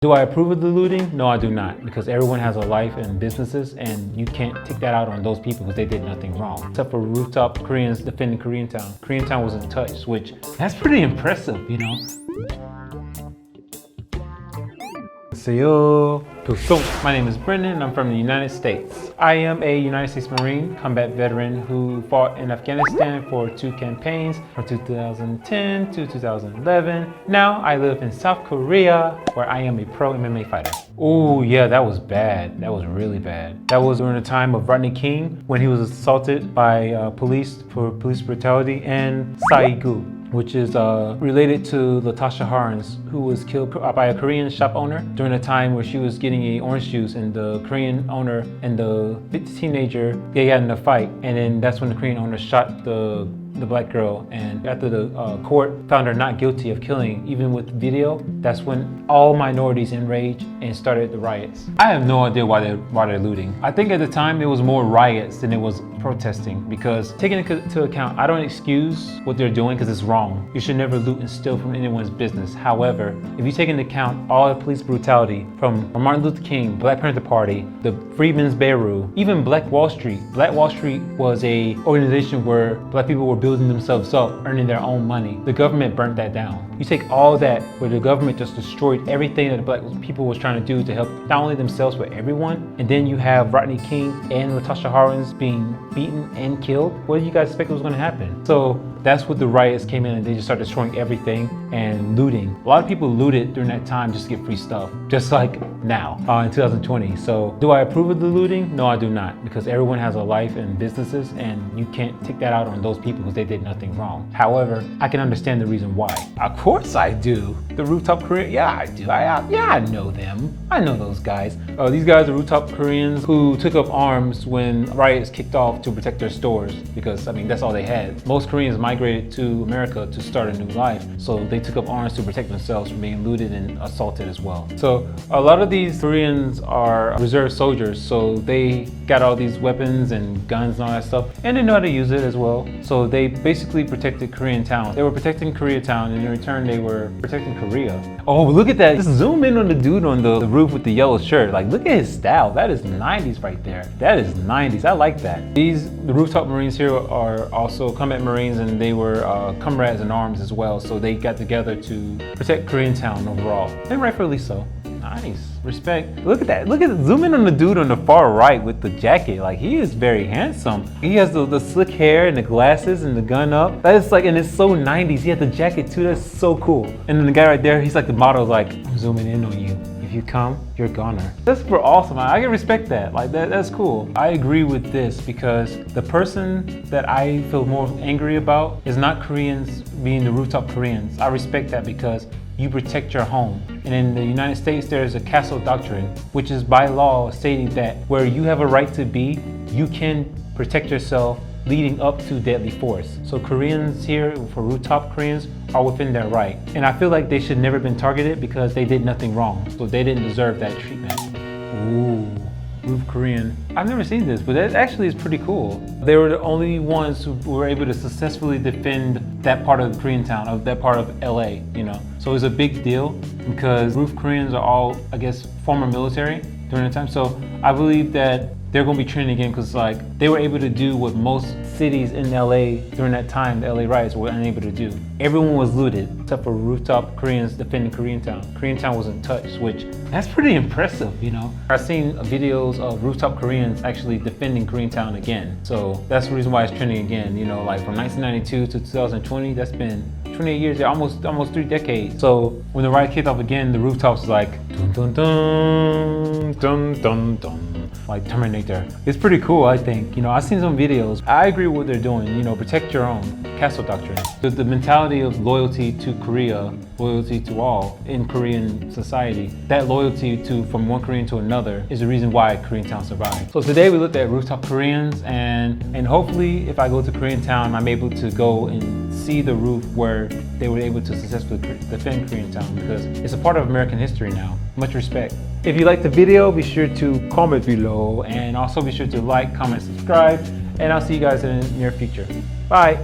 Do I approve of the looting? No, I do not, because everyone has a life and businesses, and you can't take that out on those people because they did nothing wrong. Except for rooftop Koreans defending Koreatown. Koreatown wasn't touched, which that's pretty impressive, you know? 안녕하세요. My name is Brendan and I'm from the United States. I am a United States Marine combat veteran who fought in Afghanistan for 2 campaigns from 2010 to 2011. Now I live in South Korea where I am a pro MMA fighter. Oh yeah, that was bad. That was really bad. That was during the time of Rodney King when he was assaulted by police for police brutality, and Saigu, which is related to Latasha Harns, who was killed by a Korean shop owner during a time where she was getting a orange juice, and the Korean owner and the teenager, they got in a fight, and then that's when the Korean owner shot the black girl, and after the court found her not guilty of killing, even with video, that's when all minorities enraged and started the riots. I have no idea why they're looting. I think at the time it was more riots than it was protesting, because taking into account, I don't excuse what they're doing because it's wrong. You should never loot and steal from anyone's business. However, if you take into account all the police brutality from Martin Luther King, Black Panther Party, the Freedmen's Bureau, even Black Wall Street. Black Wall Street was a organization where black people were building themselves up, earning their own money. The government burnt that down. You take all that, where the government just destroyed everything that the black people was trying to do to help not only themselves but everyone, and then you have Rodney King and Latasha Harns being beaten and killed. What did you guys expect was going to happen? So that's what the riots came in, and they just started destroying everything and looting. A lot of people looted during that time just to get free stuff, just like now in 2020. So do I approve of the looting? No, I do not, because everyone has a life and businesses, and you can't take that out on those people because they did nothing wrong. However, I can understand the reason why. Of course I do. The Rooftop Korean, yeah I do. I know them. I know those guys. These guys are Rooftop Koreans who took up arms when riots kicked off to protect their stores, because I mean that's all they had. Most Koreans migrated to America to start a new life, so they took up arms to protect themselves from being looted and assaulted as well. So a lot of these Koreans are reserve soldiers, so they got all these weapons and guns and all that stuff, and they know how to use it as well. So they basically protected Koreatown. They were protecting Koreatown, and in return they were protecting Korea. Oh, look at that. Just zoom in on the dude on the roof with the yellow shirt. Like, look at his style. That is 90s right there. That is 90s. I like that. The Rooftop Marines here are also combat Marines, and they were comrades in arms as well. So they got together to protect Koreatown overall, and rightfully so. Nice. Respect. Look at that. Look at it. Zoom in on the dude on the far right with the jacket. Like, he is very handsome. He has the slick hair and the glasses and the gun up. That is like, and it's so 90s. He had the jacket too. That's so cool. And then the guy right there, he's like the model, like, I'm zooming in on you. If you come, you're a goner. That's super awesome. I can respect that. Like, that's cool. I agree with this, because the person that I feel more angry about is not Koreans being the Rooftop Koreans. I respect that, because you protect your home. And in the United States, there's a castle doctrine, which is by law stating that where you have a right to be, you can protect yourself leading up to deadly force. So Koreans here, for Rooftop Koreans, are within their right. And I feel like they should never been targeted because they did nothing wrong. So they didn't deserve that treatment. Ooh. Roof Korean. I've never seen this, but that actually is pretty cool. They were the only ones who were able to successfully defend that part of Koreatown, of that part of LA, you know. So it's a big deal, because Roof Koreans are all, I guess, former military during the time. So I believe that they're going to be training again, because like they were able to do what most cities in LA during that time, the LA riots, were unable to do. Everyone was looted except for Rooftop Koreans defending Koreatown. Koreatown wasn't touched, which that's pretty impressive, you know. I've seen videos of Rooftop Koreans actually defending Koreatown again. So that's the reason why it's trending again, you know, like from 1992 to 2020, that's been 28 years, almost 3 decades. So when the riot kicked off again, the rooftops was like dun dun dun dun dun dun. Like Terminator. It's pretty cool, I think. You know, I've seen some videos. I agree with what they're doing. You know, protect your own. Castle doctrine. The mentality of loyalty to Korea, loyalty to all in Korean society. That loyalty to from one Korean to another is the reason why Koreatown survived. So today we looked at Rooftop Koreans, and hopefully if I go to Koreatown, I'm able to go and see the roof where they were able to successfully defend Koreatown, because it's a part of American history now. Much respect. If you liked the video, be sure to comment below, and also be sure to like, comment, subscribe, and I'll see you guys in the near future. Bye.